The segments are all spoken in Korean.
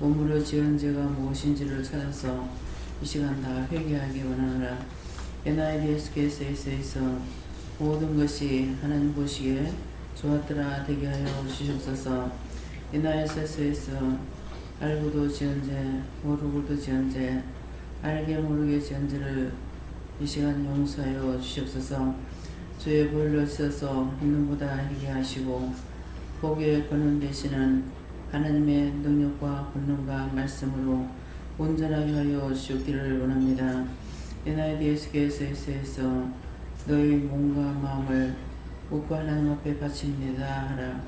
몸으로 지은 죄가 무엇인지를 찾아서 이 시간 다 회개하기 원하노라. NIDSKS에서 모든 것이 하나님 보시기에 좋았더라 되게 하여 주시옵소서. NISS에서 알고도 지은 죄, 모르고도 지은 죄, 알게 모르게 지은 죄를 이 시간 용서하여 주시옵소서. 주의 보혈로 씻어서 있는보다 희게 하시고 복의 근원 되시는 하나님의 능력과 권능과 말씀으로 온전하게 하여 주시기를 원합니다. NIDSKS에서 너희 몸과 마음을 묻고 하나님 앞에 바칩니다 하라.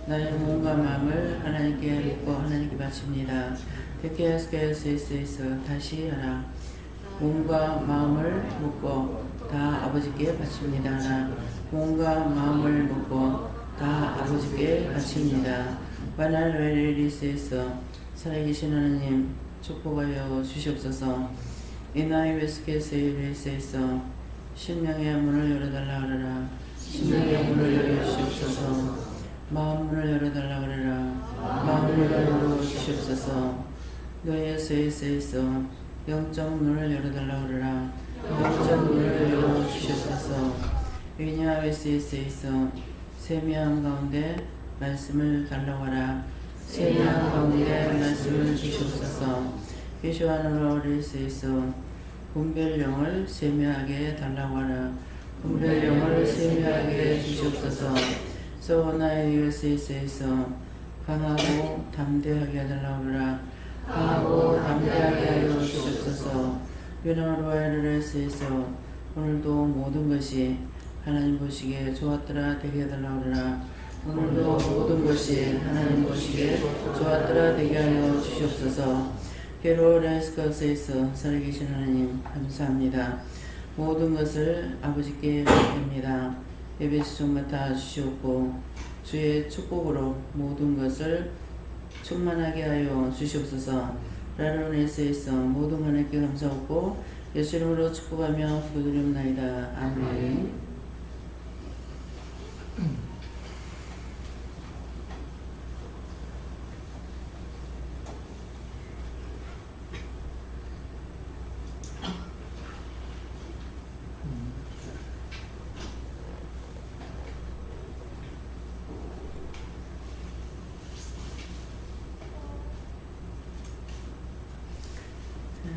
나의 몸과 마음을 하나님께 묻고 하나님께 바칩니다. SKS에서 다시 하라. 몸과 마음을 묻고 다 아버지께 바칩니다 하라. 몸과 마음을 묻고 다 아버지께 바칩니다. 바날레리스에서 살아계신 하나님 축복하여 주시옵소서. NISKS에서 심령의 문을 열어달라 하라. 심령의 문을 열어주시옵소서. 마음 문을 열어달라 하라. 마음을 열어주시옵소서. 노예스에서 영적 문을 열어달라 하라. 영적 문을 열어주시옵소서. 위니아웨스에서 세미함 가운데 말씀을 달라고 하라. 세미함 가운데 말씀을 주시옵소서. 비슈아노로리스에서 분별령을 세미하게 달라고 하라. 분별령을 세미하게 주시옵소서. 소나이유스에서 강하고 담대하게 해달라고 하라. 강하고 담대하게 하여 주시옵소서. 유나로아이르레스에서 오늘도 모든 것이 하나님 보시기에 좋았더라 되게 해달라고 하라. 오늘도 모든 것이 하나님 보시기에 좋았더라 되게 하여 주시옵소서. 게로레스커스에서 살아계신 하나님 감사합니다. 모든 것을 아버지께 맡깁니다. 예배시 좀 맡아 주시옵고 주의 축복으로 모든 것을 충만하게 하여 주시옵소서. 라로네스에서 모든 하나님께 감사하고 예수 이름으로 축복하며 기도드립니다. 아멘.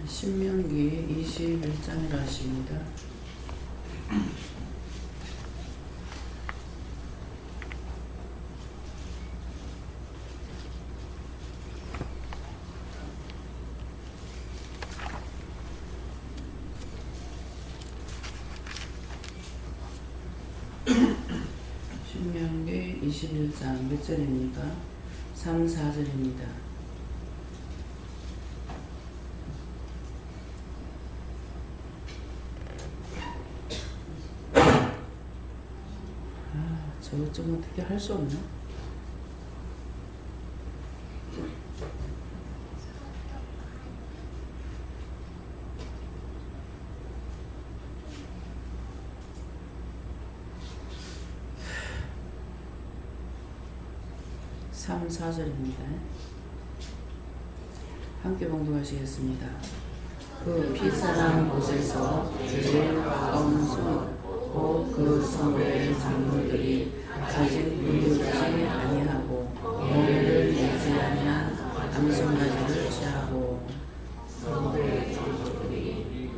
신명기 21장이라 하십니다. 신명기 21장 몇 절입니까? 3, 4절입니다. 저거 좀 어떻게 할 수 없나? (3, 4절입니다) 함께 봉독하시겠습니다. 그 피사랑 곳에서 제일 가까운 성 그 성읍의 장로들이 아직 누르지 아니하고 머리를 내지 아니한 암송가지를 취하고 성읍의 장로들이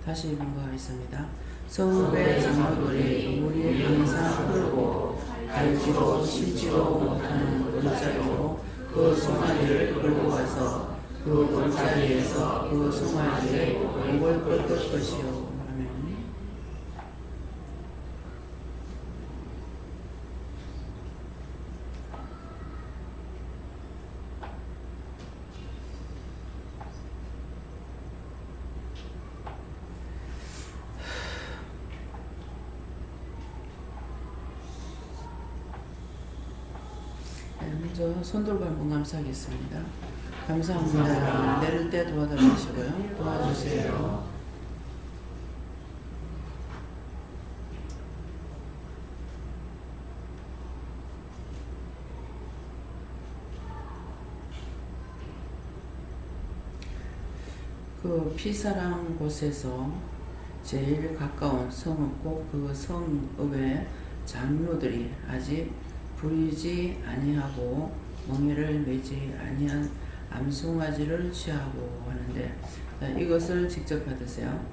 다시 봉독하겠습니다. 성읍의 장로들이 물이 항상 흐르고 갈지도 씻지도 못하는 돌자리로 그 송아지를 끌고 가서 그 돌자리에서 그 송아지의 목을 꺾을 것이요. 아멘. 먼저 손들고 한번 감사하겠습니다. 감사합니다. 내릴 때 도와달라시고요. 도와주세요. 그 피사랑 곳에서 제일 가까운 성읍 꼭 그 성읍의 장로들이 아직 부리지 아니하고 멍에를 매지 아니한 암송아지를 취하고 하는데, 이것을 직접 받으세요.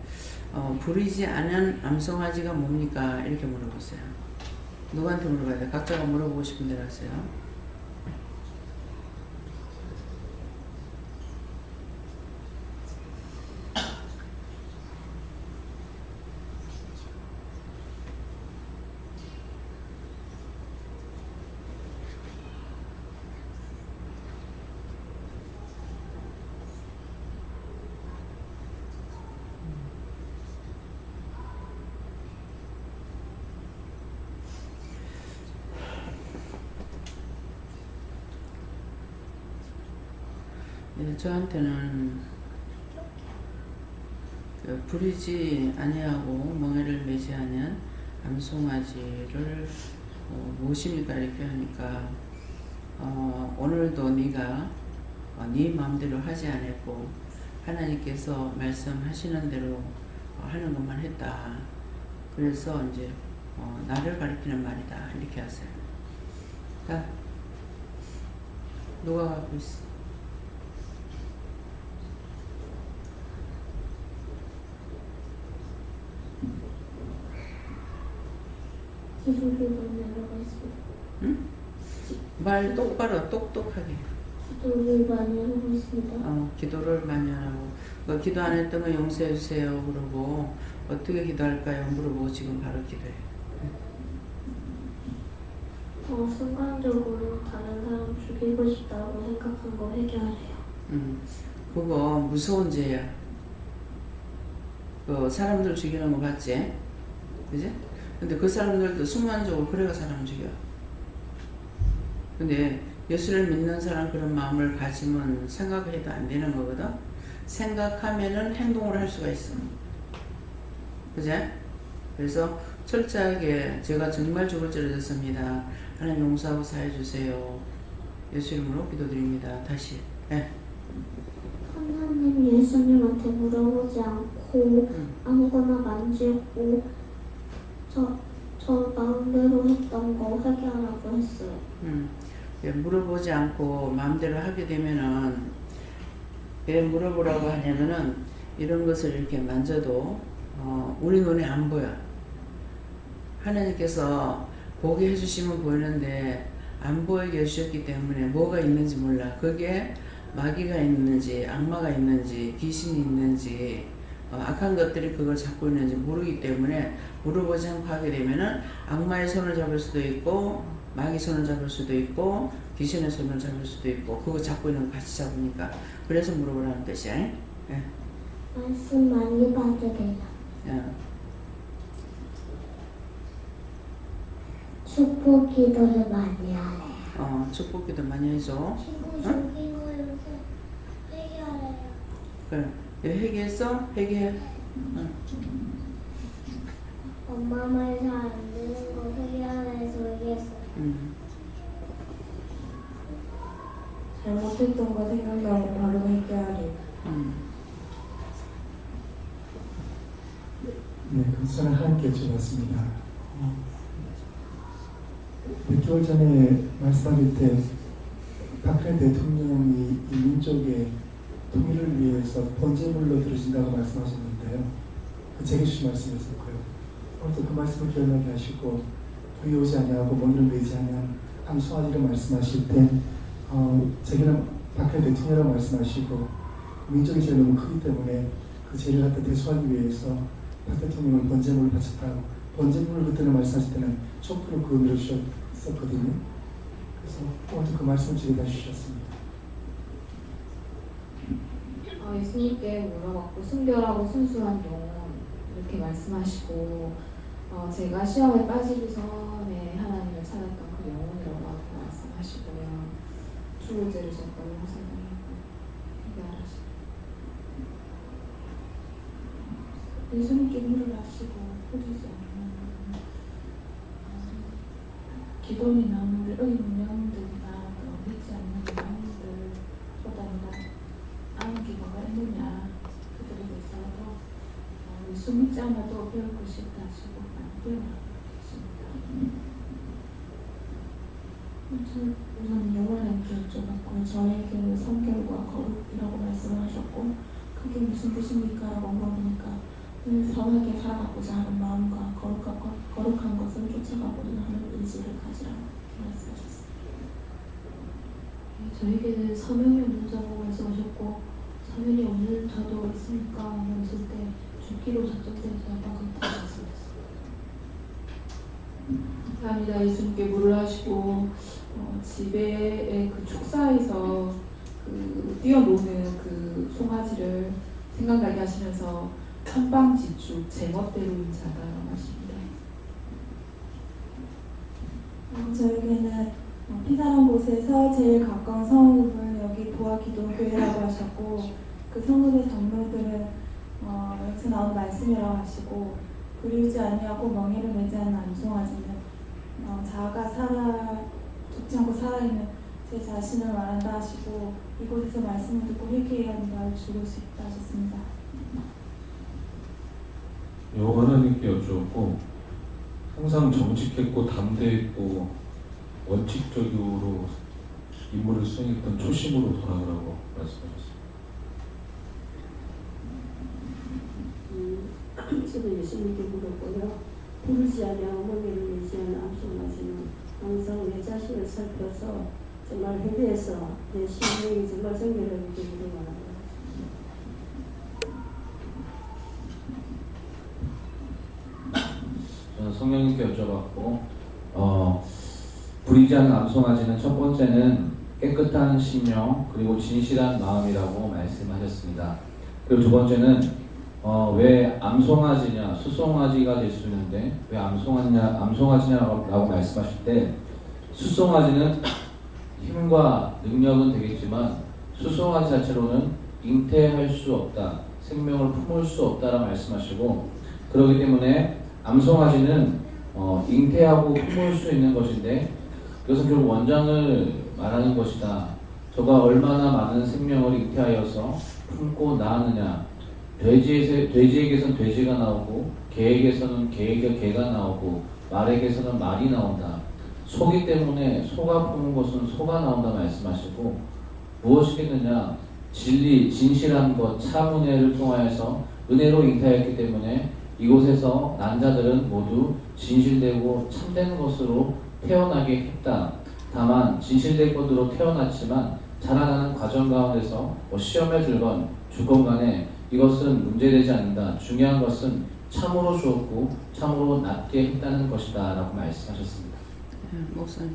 부리지 않은 암송아지가 뭡니까? 이렇게 물어보세요. 누구한테 물어봐야 돼? 각자가 물어보고 싶은 대로 하세요. 저한테는 부리지 아니하고 멍에를 매지 않은 암송아지를 무엇입니까? 이렇게 하니까 오늘도 네가 네 마음대로 하지 않았고 하나님께서 말씀하시는 대로 하는 것만 했다. 그래서 이제 나를 가리키는 말이다. 이렇게 하세요. 자, 누가 갖고 있어? 기도를 많이 하라고 했습니다. 응? 말 똑바로 똑똑하게. 기도를 많이 하고 있습니다. 기도를 많이 하라고. 기도 안 했던 거 용서해 주세요. 그러고 어떻게 기도할까요? 물어보고 지금 바로 기도해. 순간적으로 다른 사람 죽이고 싶다고 생각한 거 해결해요. 그거 무서운 죄야. 그 사람들 죽이는 거 봤지? 그지? 근데 그 사람들도 순간적으로 그래가 사람 죽여. 근데 예수를 믿는 사람 그런 마음을 가지면 생각해도 안 되는 거거든? 생각하면은 행동을 할 수가 있어. 그제? 그래서 철저하게 제가 정말 죽을 죄를 졌습니다. 하나님 용서하고 사해 주세요. 예수 이름으로 기도드립니다. 다시. 네. 하나님 예수님한테 물어보지 않고 아무거나 만지고 저 마음대로 했던 거 회개하라고 했어요. 물어보지 않고 마음대로 하게 되면은 왜 물어보라고 하냐면은 이런 것을 이렇게 만져도 우리 눈에 안 보여. 하나님께서 보게 해주시면 보이는데 안 보이게 해주셨기 때문에 뭐가 있는지 몰라. 그게 마귀가 있는지 악마가 있는지 귀신이 있는지 악한 것들이 그걸 잡고 있는지 모르기 때문에 물어보지 않고 하게 되면은 악마의 손을 잡을 수도 있고 마귀 손을 잡을 수도 있고 귀신의 손을 잡을 수도 있고 그거 잡고 있는 거 같이 잡으니까 그래서 물어보라는 뜻이야. 예. 말씀 많이 받으래요. 예. 축복 기도를 많이 하래요. 축복 기도 많이 해줘. 친구 죽인 거 요새 회개하래요. 그래. 회개했어? 회개해. 응. 엄마 말 잘 안 듣는 거 회개하래서 회개했어요. 잘못했던 거 생각나고 바로 회개하래요. 네, 금수는 함께 주었습니다. 몇 개월 전에 말씀하실 때 박근혜 대통령이 이 민족의 통일을 위해서 번제물로 들으신다고 말씀하셨는데요. 그 제게 주신 말씀이었었고요. 오늘도 그 말씀을 기억나게 하시고 부이 오지 아니하고 머리를 매지 아니한 암송아지를 말씀하실 때 제게는 박근혜 대통령이라고 말씀하시고 민족의 죄가 너무 크기 때문에 그 죄를 갖다 대수하기 위해서 박 대통령은 번제물을 바쳤다고 번제물을 그때는 말씀하실 때는 촛불을 그 의미로 주셨었거든요. 그래서 오늘도 그 말씀을 제게 다시 주셨습니다. 예수님께 물어봤고 순결하고 순수한 영혼 이렇게 말씀하시고 제가 시험에 빠지기 전에 하나님을 찾았던 그 영혼이라고 말씀하시고요. 죽을 죄를 졌다고 생각하고 회개하시고 예수님께 물을 하시고 포기지 않는 기도이 나무를 의문 영들이나 믿지 않는 영들 보다 내가 아무 기도가 있느냐 숨지 않아도 배울 것이 있다 하시고 많이 배워나가고 있습니다. 우선 영원하게 여쭤봤고 저에게는 성결과 거룩이라고 말씀을 하셨고 그게 무슨 뜻입니까? 라고 물어보니까 늘 선하게 살아가고자 하는 마음과 거룩한 것을 쫓아가고자 하는 의지를 가지라고 말씀하셨습니다. 저에게는 사명이 없는 자라고 말씀하셨고 사명이 없는 자도 있습니까? 라고 했을 때 죽기로 작정된 자가 그렇다고 말씀하셨습니다. 감사합니다. 예수님께 물을 하시고 집에의 그 축사에서 그 뛰어노는 그 송아지를 생각나게 하시면서 천방지축 제멋대로인 자다라고 하십니다. 저에게는 피사란 곳에서 제일 가까운 성읍은 여기 보아기도교회라고 하셨고 그 성읍의 장로들은 여기서 나온 말씀이라고 하시고 부리우지 아니하고 멍에를 매지 않는 암송아지는 자아가 죽지 않고 살아있는 제 자신을 말한다 하시고 이곳에서 말씀을 듣고 회개해야 하는 걸 죽을 수 있다 하셨습니다. 하나님께 여쭈었고 항상 정직했고 담대했고 원칙적으로 임무를 수행했던 초심으로 돌아오라고 말씀하셨습니다. 저도 예수님께 물었고요. 부르지 아니하고 멍에를 매지 않는 암송아지는 항상 내 자신을 살펴서 정말 회개해서 내 심령이 정말 정결하게 되기를 원합니다. 저는 성령님께 여쭤봤고 부리지 않는 암송아지는 첫 번째는 깨끗한 심령 그리고 진실한 마음이라고 말씀하셨습니다. 그리고 두 번째는 왜 암송아지냐 수송아지가 될 수 있는데 왜 암송아지냐라고 말씀하실 때 수송아지는 힘과 능력은 되겠지만 수송아지 자체로는 잉태할 수 없다, 생명을 품을 수 없다라고 말씀하시고 그렇기 때문에 암송아지는 잉태하고 품을 수 있는 것인데 이것은 결국 원장을 말하는 것이다. 저가 얼마나 많은 생명을 잉태하여서 품고 낳았느냐. 돼지에게서는 돼지가 나오고 개에게서는 개가 나오고 말에게서는 말이 나온다. 소기 때문에 소가 품은 것은 소가 나온다 말씀하시고 무엇이겠느냐. 진리, 진실한 것, 참 은혜를 통하여서 은혜로 잉태하였기 때문에 이곳에서 난 자들은 모두 진실되고 참된 것으로 태어나게 했다. 다만 진실된 것으로 태어났지만 자라나는 과정 가운데서 시험에 들건 죽건 간에 이것은 문제되지 않는다. 중요한 것은 참으로 주었고 참으로 낫게 했다는 것이다 라고 말씀하셨습니다. 목사님.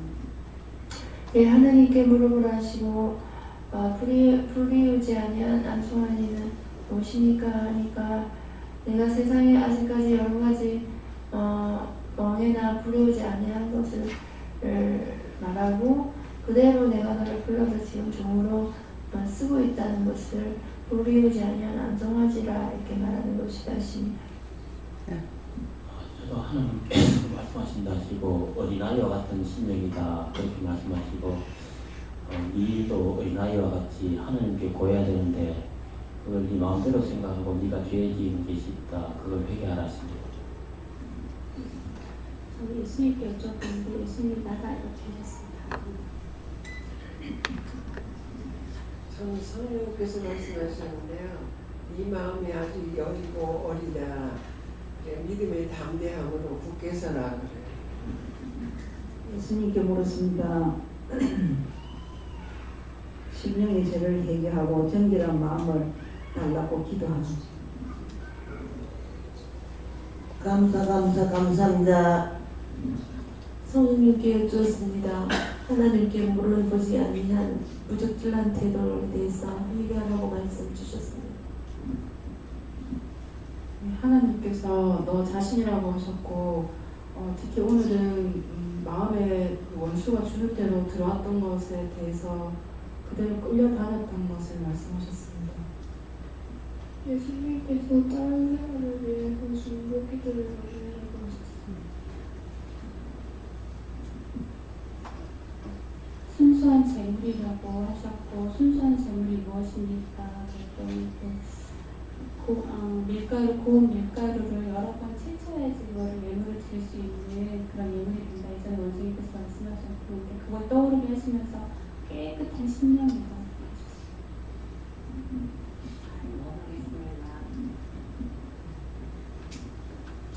네, 하나님께 물어보라 하시고 불이우지 아니한 암송아지는 무엇입니까? 하니까 내가 세상에 아직까지 여러 가지 멍에나 불이우지 아니한 것을 말하고 그대로 내가 너를 불러서 지금 종으로 쓰고 있다는 것을 불이우지 아니한 암송아지라 이렇게 말하는 것이다 하십니다. 저도 하나님께서 말씀하신다 하시고 어린아이와 같은 심령이다 그렇게 말씀하시고 이 일도 어린아이와 같이 하나님께 고해야 되는데 그걸 네 마음대로 생각하고 네가 죄 지은 것이 있다 그걸 회개하라 하십니다. 저는 예수님께 여쭤봤는데 예수님 나다 이렇게 하셨습니다. 저는 성령께서 말씀하셨는데요. 이 마음이 아주 여리고 어리다. 믿음의 담대함으로 굳게 서라 그래요. 예수님께 물었습니다. 심령의 죄를 해결하고 정결한 마음을 달라고 기도하소서. 감사합니다. 성령님께 여쭈었습니다. 하나님께 물어보지 아니한 부적절한 태도에 대해서 회개하라고 말씀 주셨습니다. 하나님께서 너 자신이라고 하셨고 특히 오늘은 마음에 원수가 주는 대로 들어왔던 것에 대해서 그대로 끌려다녔던 것을 말씀하셨습니다. 예수님께서 다른 사람을 위해서 중보기도를 하시라고 하셨습니다. 순수한 재물이라고 하셨고 순수한 재물이 무엇입니까? 그랬더니 밀가루, 고운 밀가루를 여러 번 채쳐야지 이거를 예물을 드릴 수 있는 그런 예물이 된다. 이전에 원장님께서 말씀하셨고 그걸 떠오르게 하시면서 깨끗한 심령이다.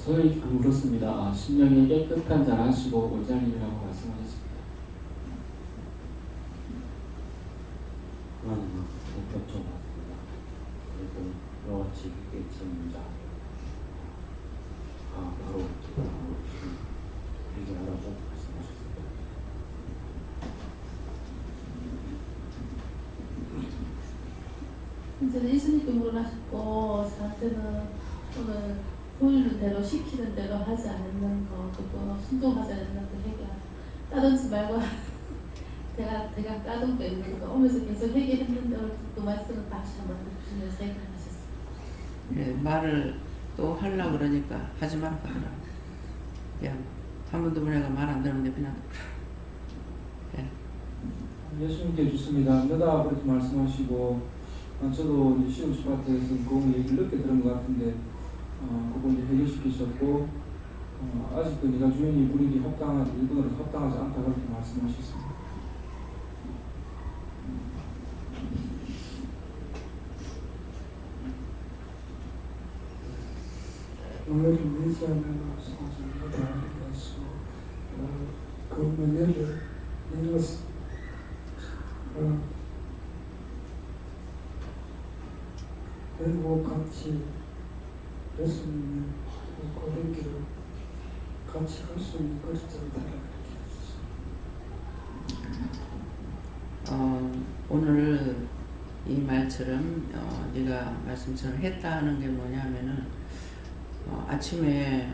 저희 물었습니다. 심령이 깨끗한 자라 하시고 원장님이라고 말씀하셨습니다. 그건 여쭤봤습니다. 그리고 이같이 깨친 자, 바로 얘기하라고 말씀하셨습니다. 이제는 예수님께 물어나셨고 저한테는 오늘 보이는 대로 시키는 대로 하지 않는 거 그거 순종하지 않는 그 회개 따듬지 말고 제가 따듬고 있는 거 오면서 계속 회개했는데 오늘 그 말씀을 다시 한번 들으시면서 회개하셨어요. 예, 말을 또 하려고 그러니까 하지 말라고 하더라고. 그냥 한 번도 내가 말 안 들었는데 그냥 예. 예수님께 주십니다. 너다 그렇게 말씀하시고 저도 이제 시험 스파트에서 그 얘기를 늦게 들은 것 같은데 그거 이제 해결시키셨고 아직도 네가 주인이 분위기 합당하지 일본으로 합당하지 않다 그렇게 말씀하셨습니다. 너를 위해서 내가 소중하다 그래서 그 은혜를 내가 그리고 같이 예수님의 고백기를 같이 할 수 있는 것들을 달아가르쳐 오늘 이 말처럼 네가 말씀처럼 했다는 게 뭐냐면은 아침에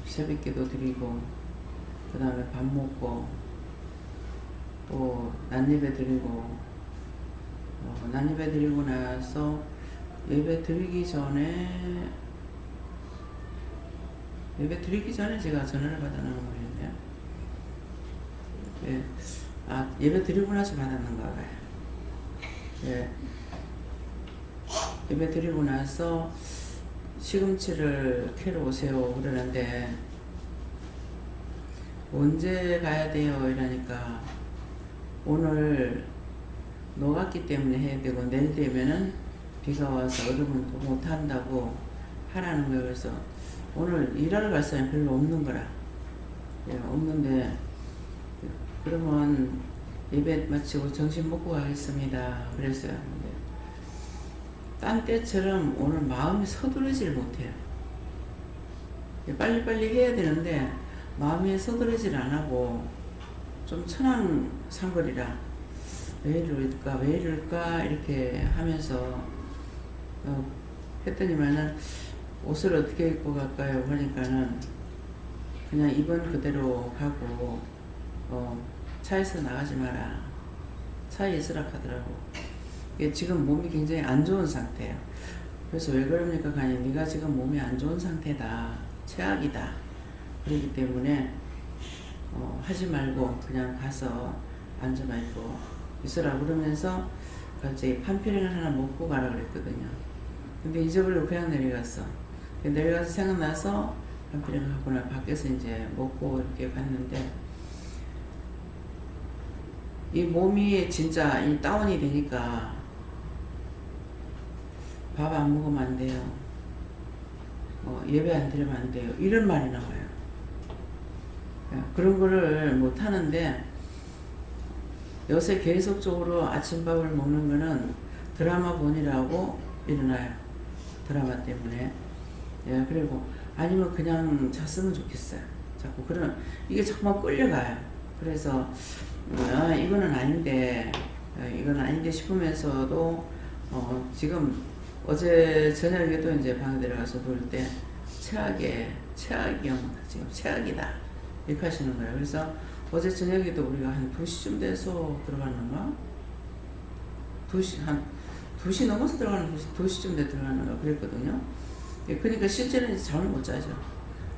새벽기도 드리고 그 다음에 밥 먹고 또 난예배 드리고 난예배 드리고 나서 예배 드리기 전에 제가 전화를 받았는 거였네요. 예. 예배 드리고 나서 받았는가 봐요. 예. 예배 드리고 나서 시금치를 캐러 오세요 그러는데 언제 가야 돼요 이러니까 오늘 녹았기 때문에 해야 되고 내일 되면은 비가 와서 얼음을 못 한다고 하라는 거예요. 그래서 오늘 일하러 갈 사람이 별로 없는 거라. 예, 없는데 그러면 예배 마치고 점심 먹고 가겠습니다 그랬어요. 근데 딴 때처럼 오늘 마음이 서두르질 못해요. 빨리빨리 해야 되는데 마음이 서두르질 안 하고 좀 천황상거리라 왜 이럴까 이렇게 하면서 했더니만은 옷을 어떻게 입고 갈까요? 그러니까는 그냥 입은 그대로 가고 차에서 나가지 마라. 차에 있으라 하더라고. 지금 몸이 굉장히 안 좋은 상태예요. 그래서 왜 그럽니까? 가니 네가 지금 몸이 안 좋은 상태다. 최악이다. 그렇기 때문에 하지 말고 그냥 가서 앉아만 있고 있으라 그러면서 갑자기 판피링을 하나 먹고 가라 그랬거든요. 근데 잊어버리고 그냥 내려갔어. 내려가서 생각나서 판피링을 하고 나 밖에서 이제 먹고 이렇게 갔는데 이 몸이 진짜 이 다운이 되니까 밥 안 먹으면 안 돼요. 예배 안 드리면 안 돼요. 이런 말이 나와요. 그런 거를 못 하는데 요새 계속적으로 아침밥을 먹는 거는 드라마 보느라고 일어나요. 드라마 때문에. 예, 그리고 아니면 그냥 잤으면 좋겠어요. 자꾸 이게 정말 끌려가요. 그래서 이거는 아닌데 싶으면서도 지금 어제 저녁에도 이제 방에 들어가서 볼 때 최악이야. 지금 최악이다. 이렇게 하시는 거예요. 그래서 어제 저녁에도 우리가 한 2시쯤 돼서 들어갔는가? 2시 넘어서 들어가는 2시쯤 돼 들어가는가 그랬거든요. 그러니까 실제는 잠을 못 자죠.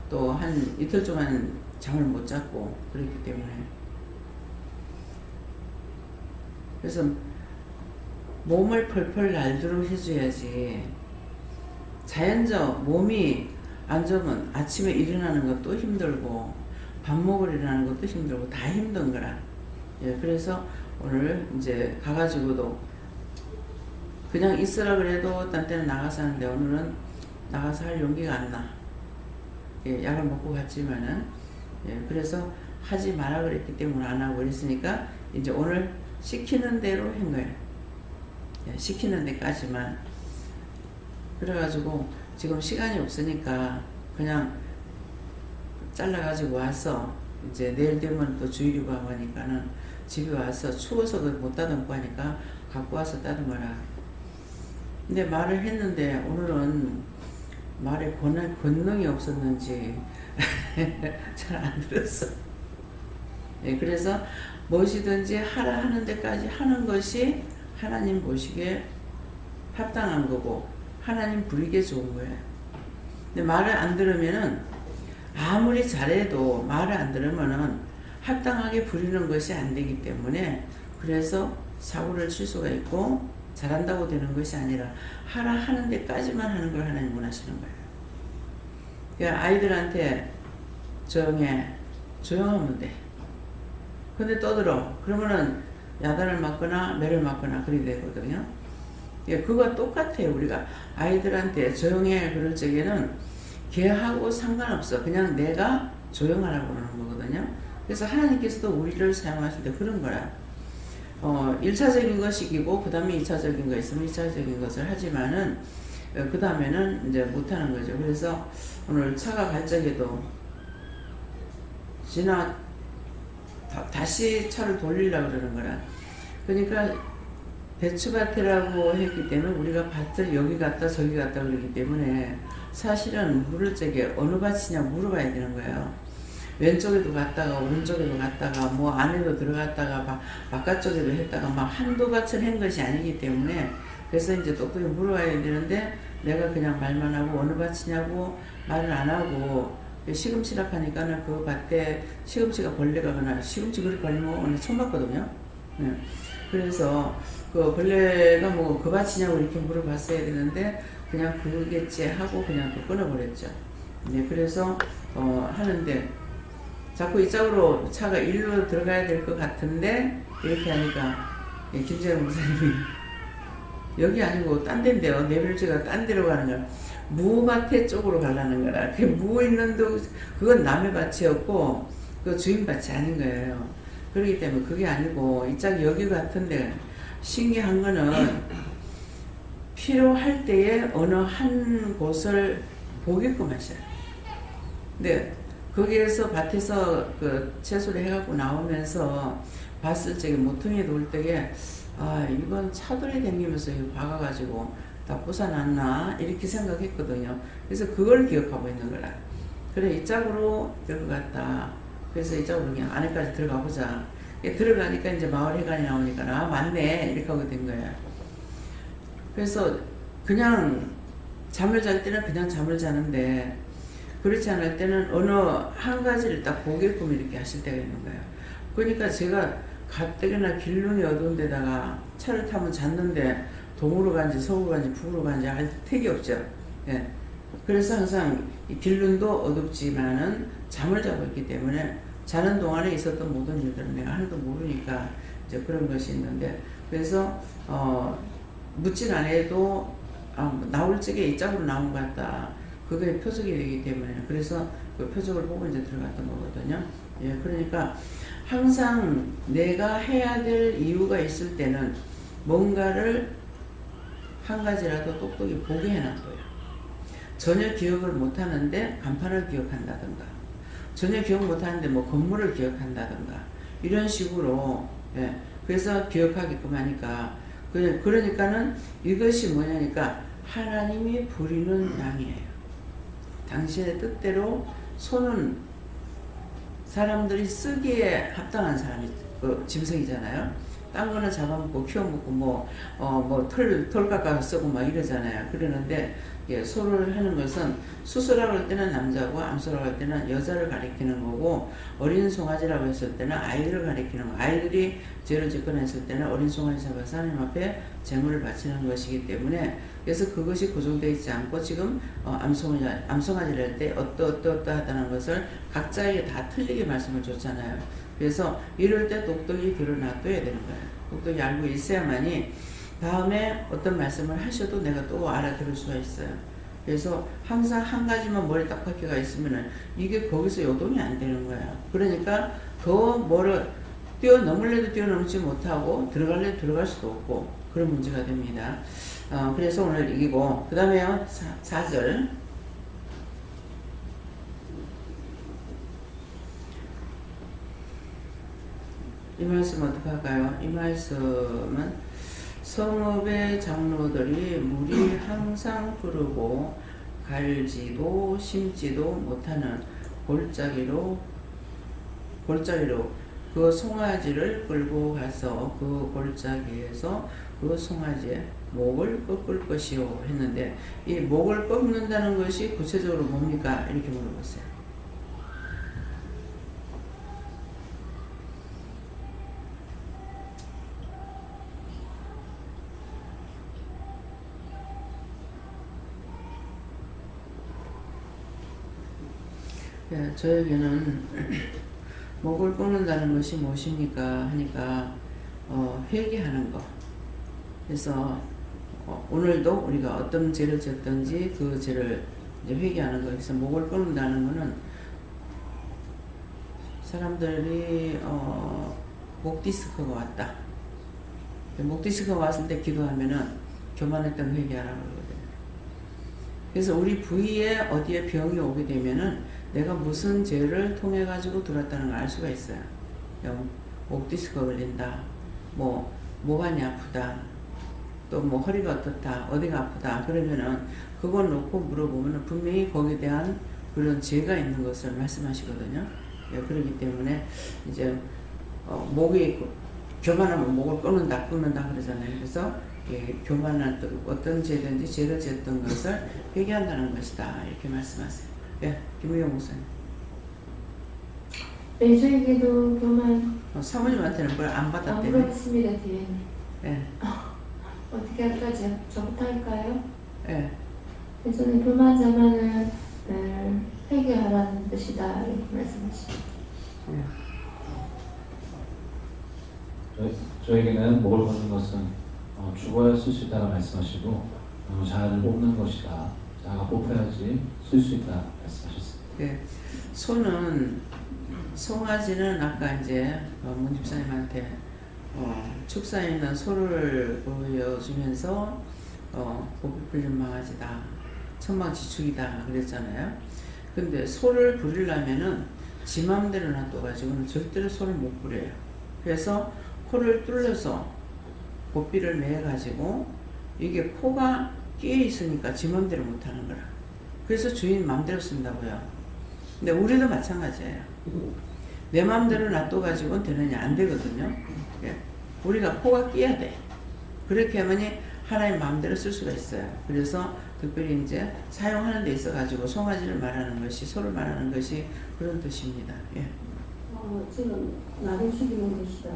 또 한 이틀 동안 잠을 못 잤고 그랬기 때문에. 그래서 몸을 펄펄 날도록 해줘야지 자연적 몸이 안 좋으면 아침에 일어나는 것도 힘들고 밥 먹으러 일어나는 것도 힘들고 다 힘든 거라. 예, 그래서 오늘 이제 가가지고도 그냥 있으라 그래도 딴 때는 나가서 하는데 오늘은 나가서 할 용기가 안 나. 예, 약을 먹고 갔지만은 예, 그래서 하지 마라 그랬기 때문에 안 하고 그랬으니까 이제 오늘 시키는 대로 한 거예요. 예, 시키는 데까지만. 그래가지고 지금 시간이 없으니까 그냥 잘라가지고 와서 이제 내일 되면 또 주일이고 하니까는 집에 와서 추워서 못 따듬고 하니까 갖고 와서 따듬어라. 근데 말을 했는데 오늘은 말에 권능이 없었는지 잘 안 들었어. 예, 그래서 무엇이든지 하라 하는 데까지 하는 것이 하나님 보시기에 합당한 거고 하나님 부리기에 좋은 거예요. 근데 말을 안 들으면은 아무리 잘해도 말을 안 들으면은 합당하게 부리는 것이 안 되기 때문에 그래서 사고를 칠 수가 있고 잘한다고 되는 것이 아니라 하라 하는 데까지만 하는 걸 하나님 원하시는 거예요. 그러니까 아이들한테 조용하면 돼. 근데 떠들어. 그러면은 야단을 맞거나 매를 맞거나 그리 되거든요. 예, 그거와 똑같아요. 우리가 아이들한테 조용해 그럴 적에는 걔하고 상관없어. 그냥 내가 조용하라고 그러는 거거든요. 그래서 하나님께서도 우리를 사용하실 때 그런 거라. 1차적인 거 시키고 그 다음에 2차적인 거 있으면 2차적인 것을 하지만은 그 다음에는 이제 못하는 거죠. 그래서 오늘 차가 갈 적에도 다시 차를 돌리려고 그러는 거라. 그러니까 배추밭이라고 했기 때문에 우리가 밭을 여기 갔다 저기 갔다 그러기 때문에 사실은 물을 적에 어느 밭이냐 물어봐야 되는 거예요. 왼쪽에도 갔다가 오른쪽에도 갔다가 뭐 안에도 들어갔다가 바깥쪽에도 했다가 막 한두 밭을 한 것이 아니기 때문에 그래서 이제 똑똑히 물어봐야 되는데 내가 그냥 말만 하고 어느 밭이냐고 말을 안 하고 시금치락 하니까는 그 밭에 시금치가 벌레가 거나 시금치 그렇게 걸리면 오늘 처음 봤거든요. 네. 그래서 그 벌레가 뭐 그 밭이냐고 이렇게 물어봤어야 되는데 그냥 그겠지 하고 그냥 또 끊어버렸죠. 네, 그래서 하는데 자꾸 이쪽으로 차가 일로 들어가야 될 것 같은데 이렇게 하니까 예, 김재영 목사님이 여기 아니고 딴 데인데요. 내빌지가 딴 데로 가는 거야. 무밭에 쪽으로 가려는 거라. 그 무 있는 데 그건 남의 밭이었고 그 주인 밭이 아닌 거예요. 그렇기 때문에 그게 아니고 이쪽 여기 같은데 신기한 거는 필요할 때에 어느 한 곳을 보게끔 하셔요. 근데 거기에서 밭에서 그 채소를 해갖고 나오면서 봤을 적에 모퉁이에 놓을 때에 아 이건 차돌이 댕기면서 이거 박아가지고 다 부숴놨나 이렇게 생각했거든요. 그래서 그걸 기억하고 있는 거라. 그래 이쪽으로 들어갔다. 그래서 이쪽으로 그냥 안에까지 들어가 보자. 들어가니까 이제 마을 회관이 나오니까 아 맞네 이렇게 하게 된 거야. 그래서 그냥 잠을 잘 때는 그냥 잠을 자는데 그렇지 않을 때는 어느 한 가지를 딱 보게끔 이렇게 하실 때가 있는 거예요. 그러니까 제가 가뜩이나 길눈이 어두운 데다가 차를 타면 잤는데 동으로 간지 서울로 간지 북으로 간지 할 택이 없죠. 예. 그래서 항상 길눈도 어둡지만은 잠을 자고 있기 때문에 자는 동안에 있었던 모든 일들은 내가 하나도 모르니까 이제 그런 것이 있는데 그래서 묻진 않아도 나올 적에 이쪽으로 나온 것 같다. 그게 표적이 되기 때문에 그래서 그 표적을 보고 이제 들어갔던 거거든요. 예, 그러니까 항상 내가 해야 될 이유가 있을 때는 뭔가를 한 가지라도 똑똑히 보게 해놔둬요. 전혀 기억을 못하는데 간판을 기억한다든가 전혀 기억 못하는데 뭐 건물을 기억한다든가 이런 식으로 예, 그래서 기억하게끔 하니까 그러니까는 이것이 뭐냐니까 하나님이 부리는 양이에요. 당신의 뜻대로 손은 사람들이 쓰기에 합당한 사람이 짐승이잖아요. 딴 거는 잡아먹고 키워먹고 털 깎아서 쓰고 막 이러잖아요. 그러는데 예, 소를 하는 것은 수소라고 할 때는 남자고 암소라고 할 때는 여자를 가리키는 거고 어린 송아지라고 했을 때는 아이들을 가리키는 거. 아이들이 죄를 짓거나 했을 때는 어린 송아지 잡아서 하나님 앞에 제물을 바치는 것이기 때문에 그래서 그것이 고정되어 있지 않고 지금 암송아지를 할 때 어떠하다는 것을 각자에게 다 틀리게 말씀을 줬잖아요. 그래서 이럴 때 똑똑히 드러놔둬야 되는 거예요. 똑똑히 알고 있어야만이 다음에 어떤 말씀을 하셔도 내가 또 알아들을 수가 있어요. 그래서 항상 한 가지만 머리에 딱 박혀가 있으면은 이게 거기서 요동이 안 되는 거예요. 그러니까 더 뛰어넘을래도 뛰어넘지 못하고 들어갈래도 들어갈 수도 없고 그런 문제가 됩니다. 그래서 오늘 이기고 그 다음에요 4절 이 말씀 어떻게 할까요? 이 말씀은 성읍의 장로들이 물이 항상 흐르고 갈지도 심지도 못하는 골짜기로 그 송아지를 끌고 가서 그 골짜기에서 그 송아지의 목을 꺾을 것이요 했는데 이 목을 꺾는다는 것이 구체적으로 뭡니까? 이렇게 물어봤어요. 네, 저에게는 목을 꺾는다는 것이 무엇입니까? 하니까 회개하는 거. 그래서 오늘도 우리가 어떤 죄를 지었든지 그 죄를 이제 회개하는 거. 그래서 목을 꺾는다는 것은 사람들이 목 디스크가 왔다. 목 디스크가 왔을 때 기도하면은 교만했던 회개하라고 그러거든요. 그래서 우리 부위에 어디에 병이 오게 되면은 내가 무슨 죄를 통해 가지고 들었다는 걸 알 수가 있어요. 목 디스크가 걸린다. 목안이 아프다. 또 허리가 어떻다. 어디가 아프다. 그러면은 그걸 놓고 물어보면은 분명히 거기에 대한 그런 죄가 있는 것을 말씀하시거든요. 예, 그렇기 때문에 이제 목이 교만하면 목을 끊는다 그러잖아요. 그래서 예, 교만한 어떤 죄든지 죄를 지었던 것을 회개한다는 것이다. 이렇게 말씀하세요. 예, 김우영 목사님. 네, 저에게도 교만. 사모님한테는 뭘 안 받았대요? 물어봤습니다, 뒤에. 예. 어떻게 할까? 저부터 할까요? 예. 저는 교만 자만을 회개하라는 뜻이다 이렇게 말씀하십니다. 저에게는 목을 걷는 것은 죽어야 쓸 수 있다고 말씀하시고 잘 뽑는 것이다. 자가 뽑혀야지 쓸 수 있다 말씀하셨습니다. 네. 소는 송아지는 아까 이제 문 집사님한테 축사에 있는 소를 보여주면서 고삐 풀린 망아지다, 천방지축이다 그랬잖아요. 근데 소를 부리려면은 지 맘대로 놔둬가지고는 절대로 소를 못 부려요. 그래서 코를 뚫려서 고삐를 매가지고 이게 코가 끼어 있으니까 지 맘대로 못하는 거라. 그래서 주인 맘대로 쓴다고요. 근데 우리도 마찬가지예요. 내 맘대로 놔둬가지고는 되느냐? 안 되거든요. 예. 우리가 코가 끼어야 돼. 그렇게 하면 하나님 마음대로 쓸 수가 있어요. 그래서 특별히 이제 사용하는 데 있어가지고 송아지를 말하는 것이, 소를 말하는 것이 그런 뜻입니다. 예. 지금 나를 죽이는 것이다.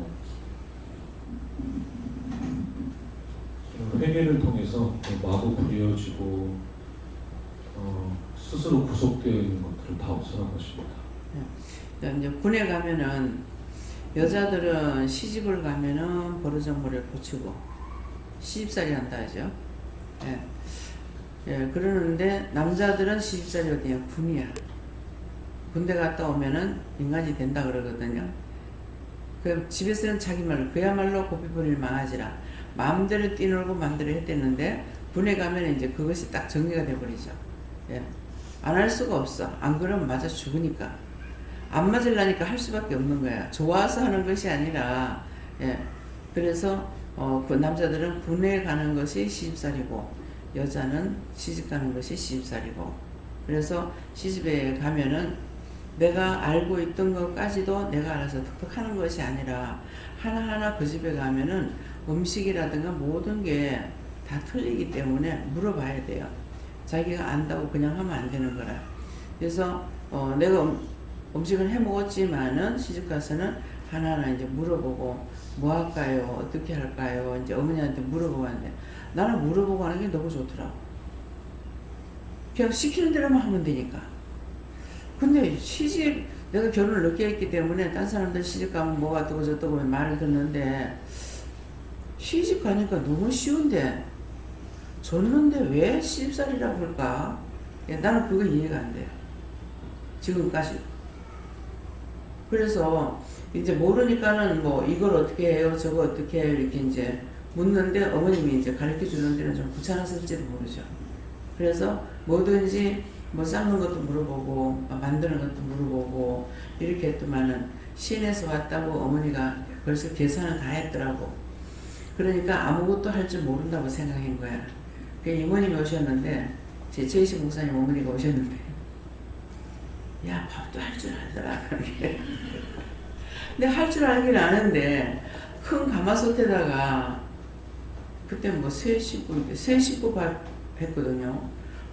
회개를 통해서 마구 부려지고 스스로 구속되어 있는 것들을 다 없애는 것입니다. 예. 이제 군에 가면은 여자들은 시집을 가면은 버르장머리를 고치고 시집살이 한다 하죠. 예. 예, 그러는데 남자들은 시집살이 어디냐? 군이야. 군대 갔다 오면은 인간이 된다 그러거든요. 그 집에서는 자기 말로 그야말로 고삐부릴 망아지라 마음대로 뛰놀고 마음대로 했댔는데 군에 가면 이제 그것이 딱 정리가 돼버리죠. 예. 안 할 수가 없어. 안 그러면 맞아 죽으니까. 안 맞으려니까 할 수밖에 없는 거야. 좋아서 하는 것이 아니라, 예. 그래서, 그 남자들은 군에 가는 것이 시집살이고, 여자는 시집 가는 것이 시집살이고, 그래서 시집에 가면은, 내가 알고 있던 것까지도 내가 알아서 톡톡 하는 것이 아니라 하나하나 그 집에 가면은 음식이라든가 모든 게 다 틀리기 때문에 물어봐야 돼요. 자기가 안다고 그냥 하면 안 되는 거라. 그래서 내가 음식을 해 먹었지만은 시집가서는 하나하나 이제 물어보고 뭐 할까요? 어떻게 할까요? 이제 어머니한테 물어보고 하는데 나는 물어보고 하는 게 너무 좋더라고. 그냥 시키는 대로만 하면 되니까. 근데 내가 결혼을 늦게 했기 때문에 딴 사람들 시집 가면 뭐가 어떠고 저떠고 말을 듣는데 시집 가니까 너무 쉬운데 줬는데 왜 시집살이라고 할까? 나는 그거 이해가 안 돼요. 지금까지. 그래서 이제 모르니까는 뭐 이걸 어떻게 해요? 저거 어떻게 해요? 이렇게 이제 묻는데 어머님이 이제 가르쳐 주는 데는 좀 귀찮았을지도 모르죠. 그래서 뭐든지 뭐 삶는 것도 물어보고 만드는 것도 물어보고 이렇게 했더만은 시내에서 왔다고 어머니가 벌써 계산을 다 했더라고. 그러니까 아무것도 할 줄 모른다고 생각한 거야. 그 이모님이 오셨는데 제 최희식 목사님 어머니가 오셨는데 야 밥도 할 줄 알더라. 근데 할 줄 알긴 아는데 큰 가마솥에다가 그때 뭐 세 식구 밥 했거든요.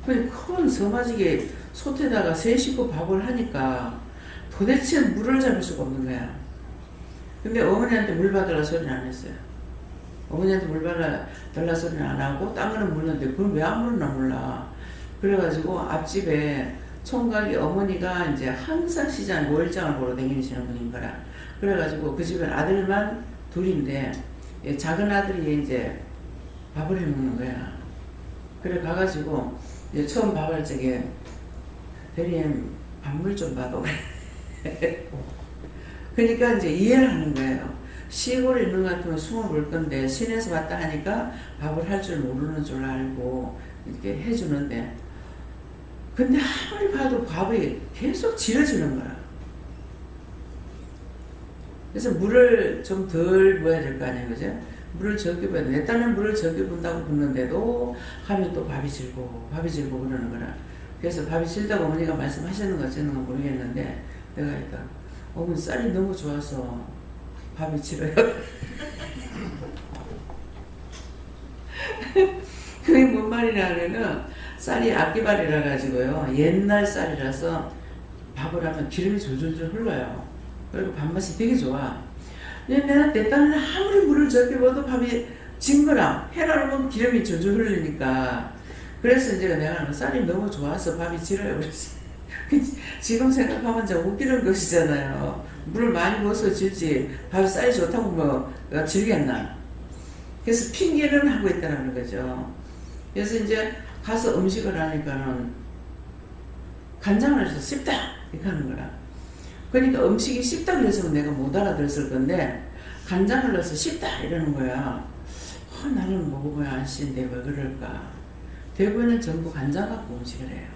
큰 서마지게 솥에다가 세 식구 밥을 하니까 도대체 물을 잡을 수가 없는 거야. 근데 어머니한테 물 받으라 소리는 안 했어요. 어머니한테 물 달라 소리는 안 하고 딴 거는 묻는데 그걸 왜 안 물었나 몰라. 그래가지고 앞집에 총각이 어머니가 이제 항상 시장 모일장을 보러 다니시는 분인 거라. 그래가지고 그 집에 아들만 둘인데 작은 아들이 이제 밥을 해 먹는 거야. 그래 가가지고 이제 처음 밥할 적에 대리님 밥물 좀 봐도 그러니까 이제 이해를 하는 거예요. 시골에 있는 것 같으면 숨을 볼 건데 시내에서 왔다 하니까 밥을 할 줄 모르는 줄 알고 이렇게 해주는데 근데 아무리 봐도 밥이 계속 질어지는 거야. 그래서 물을 좀 덜 부어야 될 거 아니에요, 그죠? 물을 적게 부어야 돼. 내 딴엔 물을 적게 붓는다고 붓는데도 하면 또 밥이 질고 그러는 거라. 그래서 밥이 질다고 어머니가 말씀하시는 거 어쩌는 건 모르겠는데 내가 그러니까 어머니 쌀이 너무 좋아서 밥이 질어요. 그게 뭔 말이냐 하면은 쌀이 악기발이라 가지고요. 옛날 쌀이라서 밥을 하면 기름이 줄줄줄 흘러요. 그리고 밥맛이 되게 좋아. 내가 내 딴에는 아무리 물을 적게 부어도 밥이 진 거라. 해라 보면 기름이 줄줄 흐르니까. 그래서 이제 내가 쌀이 너무 좋아서 밥이 질어요. 그래서 지금 생각하면 좀 웃기는 것이잖아요. 물을 많이 부어서 질지 밥이 쌀이 좋다고 뭐 질겠나. 그래서 핑계는 하고 있다는 거죠. 그래서 이제 가서 음식을 하니까는 간장을 해서 씹다 이렇게 하는 거라. 그러니까 음식이 씹다 그랬으면 내가 못 알아들었을 건데 간장을 넣어서 씹다 이러는 거야. 나는 먹어봐야 안 씹는데 왜 그럴까. 대부분은 전부 간장 갖고 음식을 해요.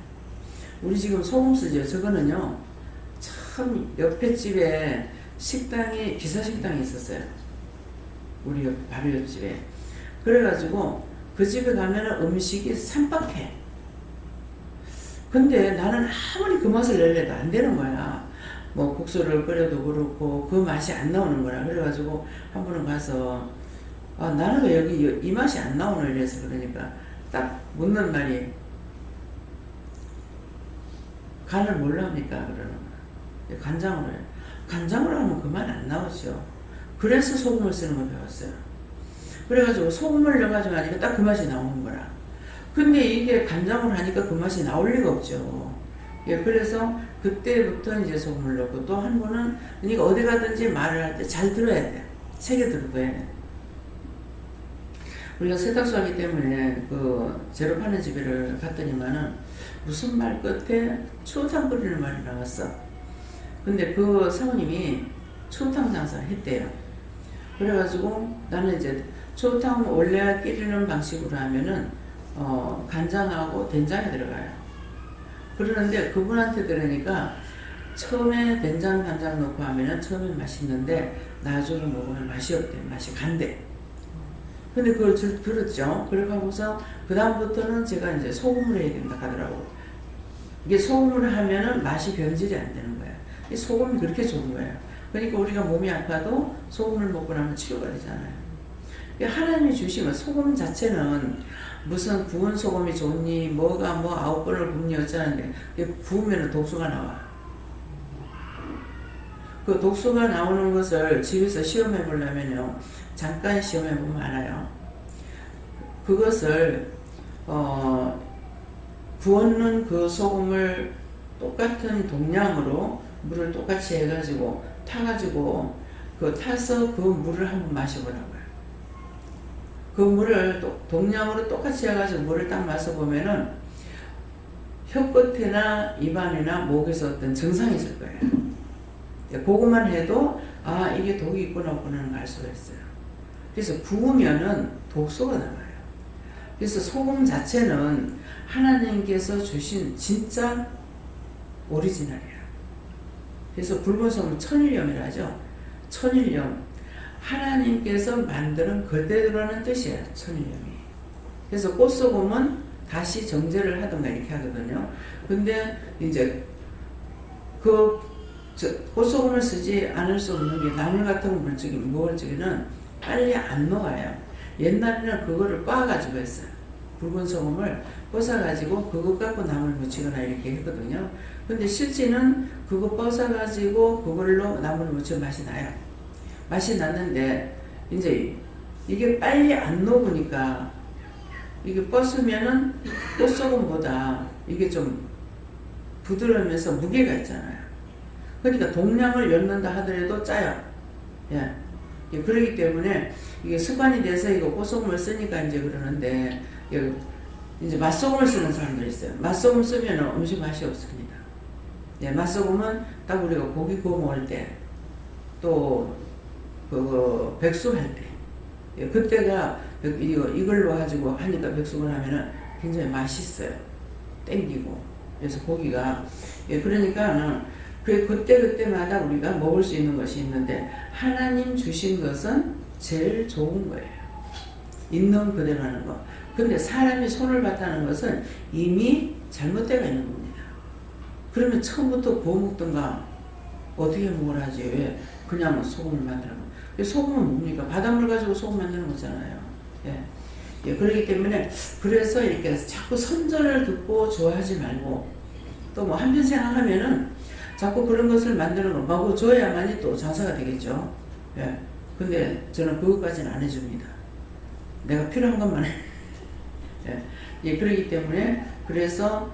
우리 지금 소금 쓰죠. 저거는요. 참 옆에 집에 식당이 기사식당이 있었어요. 우리 바로 옆집에. 그래가지고 그 집에 가면은 음식이 삼박해. 근데 나는 아무리 그 맛을 내려도 안 되는 거야. 뭐 국수를 끓여도 그렇고 그 맛이 안 나오는 거라. 그래가지고 한 번은 가서 나는 왜 여기 이 맛이 안 나오는 이래서 그러니까 딱 묻는 말이 간을 뭘로 합니까? 그러는 거야. 간장으로 해요. 간장으로 하면 그 맛 안 나오죠. 그래서 소금을 쓰는 걸 배웠어요. 그래가지고 소금을 넣어가지고 하니까 딱 그 맛이 나오는 거라. 근데 이게 간장으로 하니까 그 맛이 나올 리가 없죠. 예, 그래서 그때부터 이제 소금을 넣고 또 한 번은 그러니까 어디 가든지 말을 할 때 잘 들어야 돼. 새겨 들어야 돼. 우리가 세탁소 하기 때문에 그 재료 파는 집을 갔더니만은 무슨 말 끝에 추어탕 끓이는 말이 나왔어. 근데 그 사모님이 추어탕 장사를 했대요. 그래가지고 나는 이제 추어탕 원래 끓이는 방식으로 하면은 간장하고 된장이 들어가요. 그러는데 그분한테 들으니까 처음에 된장 간장 넣고 하면은 처음엔 맛있는데 나중에 먹으면 맛이 없대. 맛이 간대. 근데 그걸 들었죠. 그래가고서 그 다음부터는 제가 이제 소금을 해야 된다 하더라고. 이게 소금을 하면은 맛이 변질이 안 되는 거야. 이 소금이 그렇게 좋은 거예요. 그러니까 우리가 몸이 아파도 소금을 먹고 나면 치료가 되잖아요. 하나님이 주신 건 소금 자체는 무슨 구운 소금이 좋니 뭐가 뭐 9번을 굽니 어쩌는데 구우면 독소가 나와. 그 독소가 나오는 것을 집에서 시험해 보려면요 잠깐 시험해 보면 알아요. 그것을 구웠는 그 소금을 똑같은 동량으로 물을 똑같이 해가지고 타가지고 타서 그 물을 한번 마셔보라고요. 그 물을 동량으로 똑같이 해가지고 물을 딱 마셔보면은 혀끝이나 입안이나 목에서 어떤 증상이 있을 거예요. 그것만 해도 아 이게 독이 있구나 없구나는 알 수가 있어요. 그래서 구우면은 독소가 나와요. 그래서 소금 자체는 하나님께서 주신 진짜 오리지널이야. 그래서 붉은 소금 천일염이라 하죠. 천일염. 하나님께서 만드는 그대로라는 뜻이에요. 천일염이. 그래서 꽃소금은 다시 정제를 하던가 이렇게 하거든요. 근데 이제 꽃소금을 쓰지 않을 수 없는 게 나물 같은 무얼적이는 빨리 안 녹아요. 옛날에는 그거를 빻아가지고 했어요. 붉은 소금을 빻아가지고 그거 갖고 나물 무치거나 이렇게 했거든요. 근데 실제는 그거 빻아가지고 그걸로 나물 무치면 맛이 나요. 맛이 났는데 이제 이게 빨리 안 녹으니까 이게 뻗으면은 꽃소금보다 이게 좀 부드러우면서 무게가 있잖아요. 그러니까 동량을 엮는다 하더라도 짜요. 예. 그렇기 때문에 이게 습관이 돼서 이거 꽃소금을 쓰니까 이제 그러는데 이제 맛소금을 쓰는 사람들이 있어요. 맛소금 쓰면 음식 맛이 없습니다. 예, 맛소금은 딱 우리가 고기 구워 먹을 때 또 백숙 할 때 그때가 이걸로 가지고 하니까 백숙을 하면은 굉장히 맛있어요. 땡기고. 그래서 고기가 그러니까 그때마다 우리가 먹을 수 있는 것이 있는데 하나님 주신 것은 제일 좋은 거예요. 있는 그대로 하는 거. 근데 사람이 손을 봤다는 것은 이미 잘못되어 있는 겁니다. 그러면 처음부터 구워 먹던가 어떻게 먹으라 하지? 왜 그냥 소금을 만드는 거. 소금은 뭡니까? 바닷물 가지고 소금 만드는 거잖아요. 예, 그렇기 때문에 그래서 이렇게 자꾸 선전을 듣고 좋아하지 말고 또 뭐 한편 생각하면은 자꾸 그런 것을 만드는 거 마구 줘야만이 또 장사가 되겠죠. 예. 근데 저는 그것까지는 안 해줍니다. 내가 필요한 것만 해. 예. 그렇기 때문에 그래서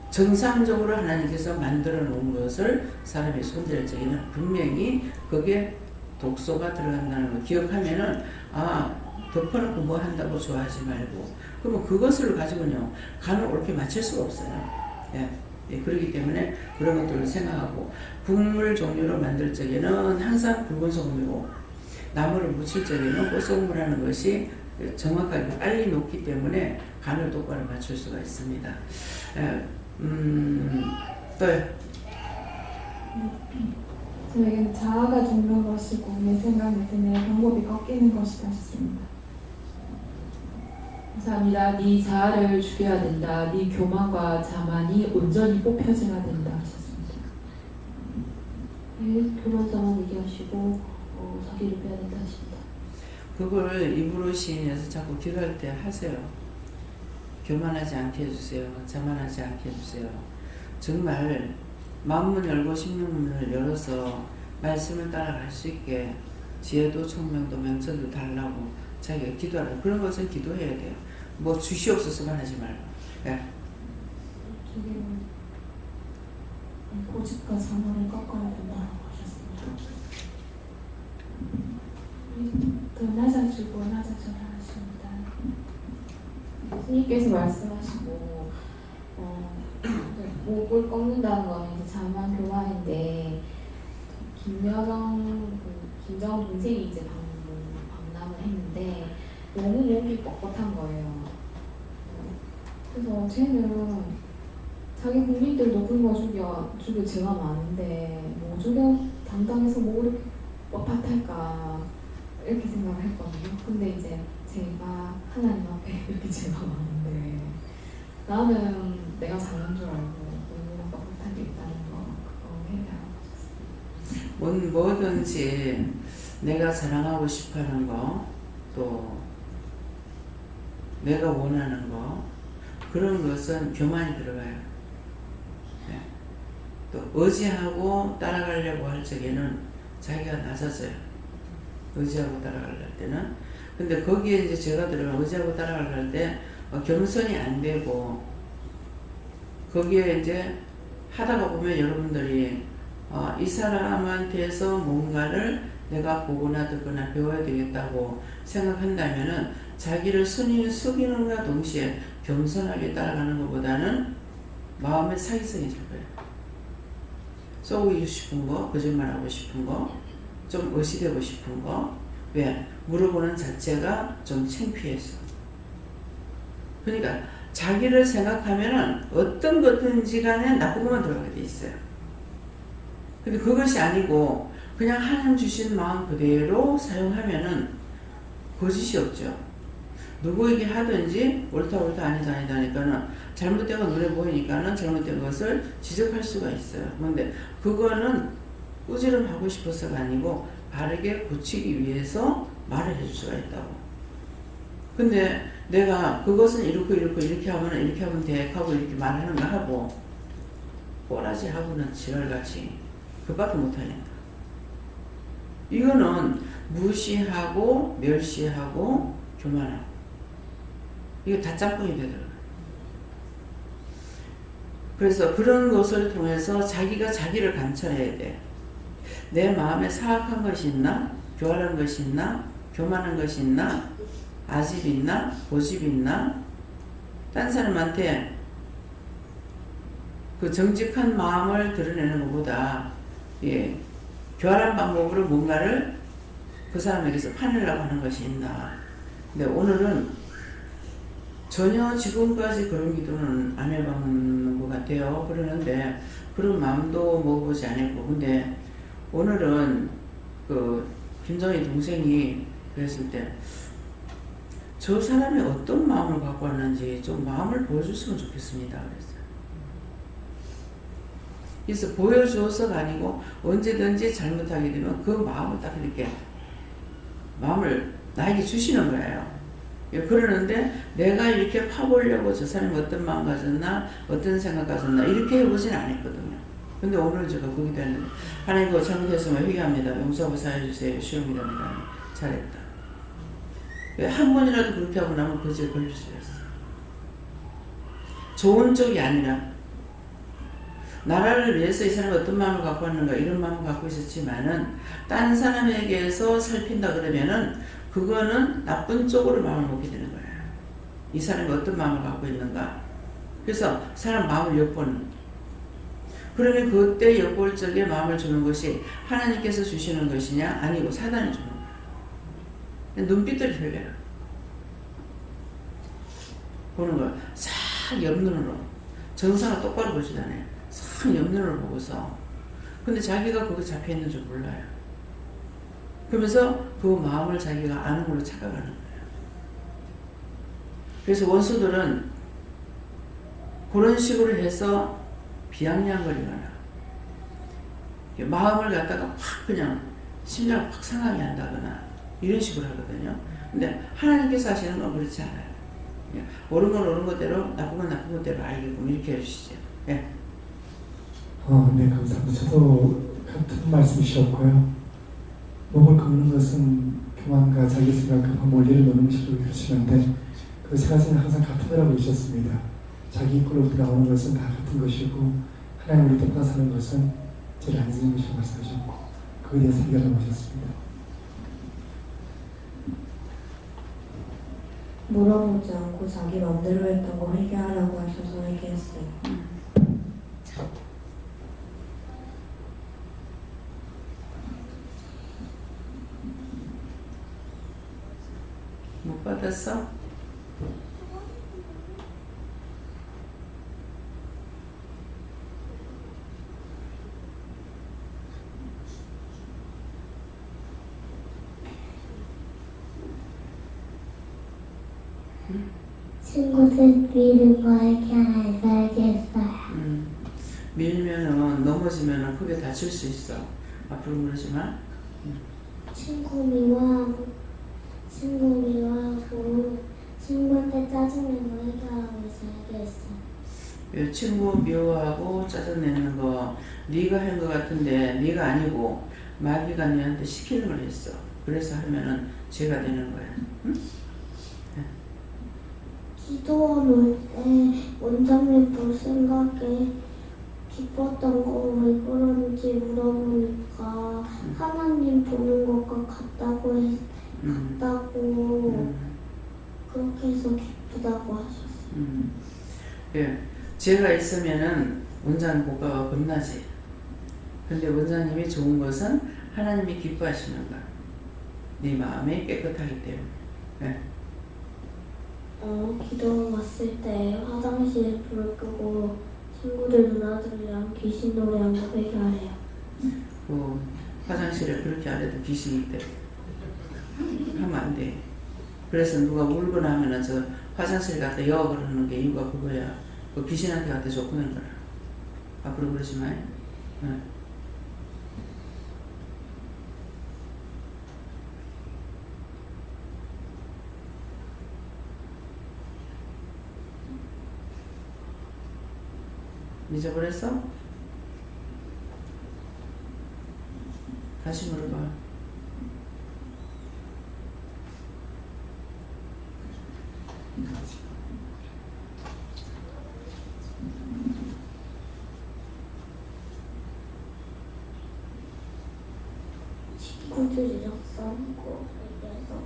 정상적으로 하나님께서 만들어 놓은 것을 사람이 손댈 적에는 분명히 그게 독소가 들어간다는 걸 기억하면은 덮어놓고 뭐 한다고 좋아하지 말고 그러면 그것을 가지고는요 간을 옳게 맞출 수가 없어요. 예, 그렇기 때문에 그런 것들을 생각하고 국물 종류로 만들 적에는 항상 붉은 소금이고 나물을 무칠 적에는 꽃소금을 하는 것이 정확하게 빨리 녹기 때문에 간을 똑바로 맞출 수가 있습니다. 또요. 저에게는 자아가 죽는 것이고 내 생각 내 방법이 꺾이는 것이다 싶습니다. 감사합니다. 네 자아를 죽여야 된다. 네 교만과 자만이 온전히 뽑혀져야 된다 하셨습니다. 네, 교만 자만 얘기하시고 자기를 빼야 된다 하십니다. 그걸 입으로 시인해서 자꾸 기도할 때 하세요. 교만하지 않게 해주세요. 자만하지 않게 해주세요. 정말 마음문 열고 심령문을 열어서 말씀을 따라갈 수 있게 지혜도 총명도 명철도 달라고 자기가 기도하라. 그런 것은 기도해야 돼요. 뭐 주시옵소서만 하지 말고. 예. 고집과 자만을 꺾어야 된다고 하셨습니다. 더 낮아지고 낮아져라 하십니다. 스님께서 말씀하시고 목을 꺾는다는 건 이제 자만 교만인데 김정 동생이 이제 방남을 했는데 너무 목이 뻣뻣한 거예요. 그래서 쟤는 자기 국민들도 굶어 죽여 죄가 많은데 뭐 죽여 당당해서 뭐 이렇게 뻣뻣할까 이렇게 생각을 했거든요. 근데 이제 제가 하나님 앞에 이렇게 죄가 많은데 나는 내가 잘난 줄 알고 얼마나 뻣뻣하게 있다는 거 그거 뭐든지 내가 자랑하고 싶어하는 거, 또 내가 원하는 거, 그런 것은 교만이 들어가요. 네. 또 의지하고 따라가려고 할 적에는 자기가 낮아져요. 의지하고 따라가려 할 때는. 근데 거기에 이제 제가 들어가면 의지하고 따라가려 할 때 겸손이 안 되고, 거기에 이제 하다가 보면 여러분들이 이 사람한테서 뭔가를 내가 보거나 듣거나 배워야 되겠다고 생각한다면은 자기를 숙이는과 동시에 겸손하게 따라가는 것보다는 마음의 사기성해질 거예요. 쏘고 싶은 거, 거짓말하고 싶은 거, 좀 의시되고 싶은 거. 왜? 물어보는 자체가 좀 창피해서. 그러니까 자기를 생각하면은 어떤 것든지 간에 나쁜 것만 들어가게 돼 있어요. 근데 그것이 아니고 그냥 하나님 주신 마음 그대로 사용하면은 거짓이 없죠. 누구에게 하든지 옳다 아니다 하니까는 잘못된 거 눈에 보이니까는 잘못된 것을 지적할 수가 있어요. 그런데 그거는 꾸지람하고 싶어서가 아니고 바르게 고치기 위해서 말을 해줄 수가 있다고. 근데 내가 그것은 이렇게 하면 돼 하고 이렇게 말하는 거 하고 꼬라지 하고는 지랄같이 그밖에 못하니까. 이거는 무시하고 멸시하고 교만하고 이게 다 짬뽕이 되더라고요. 그래서 그런 것을 통해서 자기가 자기를 관찰해야 돼. 내 마음에 사악한 것이 있나? 교활한 것이 있나? 교만한 것이 있나? 아집이 있나? 고집이 있나? 딴 사람한테 그 정직한 마음을 드러내는 것보다 교활한 방법으로 뭔가를 그 사람에게서 파내려고 하는 것이 있나? 근데 오늘은 전혀 지금까지 그런 기도는 안 해봤는 것 같아요. 그러는데 그런 마음도 먹어보지 않았고, 근데 오늘은 그 김정희 동생이 그랬을 때 저 사람이 어떤 마음을 갖고 왔는지 좀 마음을 보여줬으면 좋겠습니다. 그랬어요. 그래서 보여줘서가 아니고 언제든지 잘못하게 되면 그 마음을 딱 이렇게 마음을 나에게 주시는 거예요. 그러는데 내가 이렇게 파보려고 저 사람이 어떤 마음 가졌나 어떤 생각 가졌나 이렇게 해보진 않았거든요. 근데 오늘 제가 거기다 했는데 하나님 그거 잘못했으면 회개합니다. 용서하고 사해주세요. 시험이랍니다. 잘했다. 한 번이라도 그렇게 하고 나면 그것에 걸릴 수가 있어요. 좋은 쪽이 아니라 나라를 위해서 이 사람이 어떤 마음을 갖고 왔는가 이런 마음을 갖고 있었지만은 딴 사람에게서 살핀다 그러면은 그거는 나쁜 쪽으로 마음을 먹게 되는 거예요. 이 사람이 어떤 마음을 갖고 있는가. 그래서 사람 마음을 엿보는. 그러면 그때 엿볼 적에 마음을 주는 것이 하나님께서 주시는 것이냐 아니고 사단이 주는 거예요. 눈빛들이 틀려요. 보는 걸 싹 옆눈으로 정상을 똑바로 보지도 않아요. 싹 옆눈으로 보고서 근데 자기가 거기 잡혀있는 줄 몰라요. 그러면서 그 마음을 자기가 아는 걸로 착각하는 거예요. 그래서 원수들은 그런 식으로 해서 비양냥거리거나 마음을 갖다가 확 그냥 심장을 확 상하게 한다거나 이런 식으로 하거든요. 근데 하나님께서 하시는 건 그렇지 않아요. 옳은 건 옳은 것대로 나쁜 건 나쁜 것대로 알게끔 이렇게 해주시죠. 네. 네, 감사합니다. 저도 같은 말씀이셨고요. 목을 긁는 것은 교만과 자기 생각과 원리를 노는 것이라고 그러시는데 그 세 가지는 항상 같은 거라고 하셨습니다. 자기 입으로부터 나오는 것은 다 같은 것이고 하나님 우리 떠나 사는 것은 제일 안 쓰는 것이라고 말씀하셨고 그에 대해서 해결하고 하셨습니다. 물어보지 않고 자기 맘대로 했다고 회개하라고 하셔서 회개했어요. 못 받았어? 친구들 미는 거에 잘 알겠어요. 밀면은 넘어지면은 크게 다칠 수 있어. 앞으로 그러지 마. 친구 미워하고 친구한테 짜증내는 거 해결하고 있어. 얘기했어. 친구 미워하고 짜증내는 거 네가 한 거 같은데 네가 아니고 마귀가 너한테 시키는 걸 했어. 그래서 하면은 죄가 되는 거야. 응? 기도원 올 때 원장님 볼 생각에 기뻤던 거 왜 그런지 물어보니까 하나님 보는 것과 같다고 그렇게 해서 기쁘다고 하셨어요. 예, 죄가 있으면은 원장님 고가가 겁나지. 근데 원장님이 좋은 것은 하나님이 기뻐하시는 거야. 네 마음이 깨끗하기 때문에. 예. 기도원 왔을 때 화장실에 불을 끄고 친구들 누나들이랑 귀신 노래한 거 회개하래요. 화장실에 그렇게 안 해도 귀신이 있대. 하면 안 돼. 그래서 누가 울거나 하면은 저 화장실 갔다 여학을 하는 게 이유가 그거야. 그 귀신한테 갖다 쫓기는 거라. 앞으로 그러지 마. 잊어버렸어? 다시 물어봐. 친구들이랑 싸운 거 얘기해서.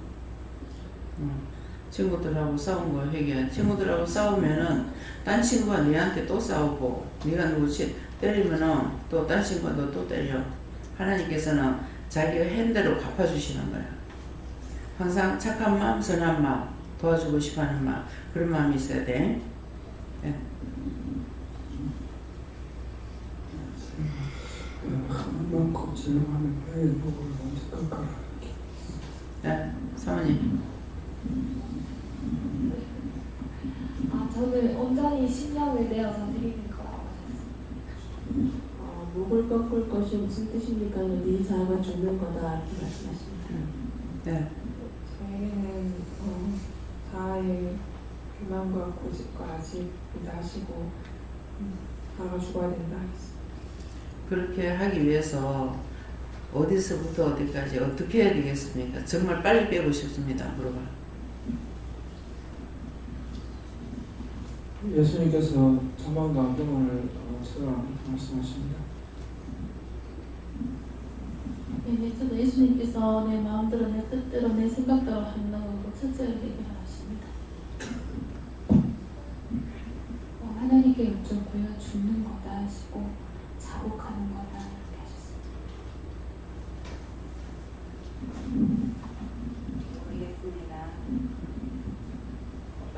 친구들하고 싸운 거 회개해. 친구들하고 싸우면은 딴 친구가 너한테 또 싸우고 네가 누구 때리면은 또 딴 친구가 너 또 때려. 하나님께서는 자기가 한 대로 갚아주시는 거야. 항상 착한 마음, 선한 마음, 도와주고 싶어하는 마음, 그런 마음이 있어야 돼. 예. 한번 걱정하는 왜 목을 먼저 깎아라. 네, 사모님. 저는 온전히 신령을 내어서 드리는 거라고 하셨습니다. 목을 꺾을 것이 무슨 뜻입니까? 네 자아가 죽는 거다 이렇게 말씀하십니다. 네. 저에게는 자아의 교만과 고집과 아집이다 하시고 자아가 죽어야 된다 하셨습니다. 그렇게 하기 위해서 어디서부터 어디까지 어떻게 해야 되겠습니까? 정말 빨리 빼고 싶습니다. 물어봐. 예수님께서 자만과 안경을 쓰라 말씀하십니다. 저도 예수님께서 내 마음대로 내 뜻대로 내 생각대로 한다고 철저히 얘기하십니다. 하나님께 여쭙고요. 죽는 거다 하시고 자복하는 거다 이렇게 하셨습니다.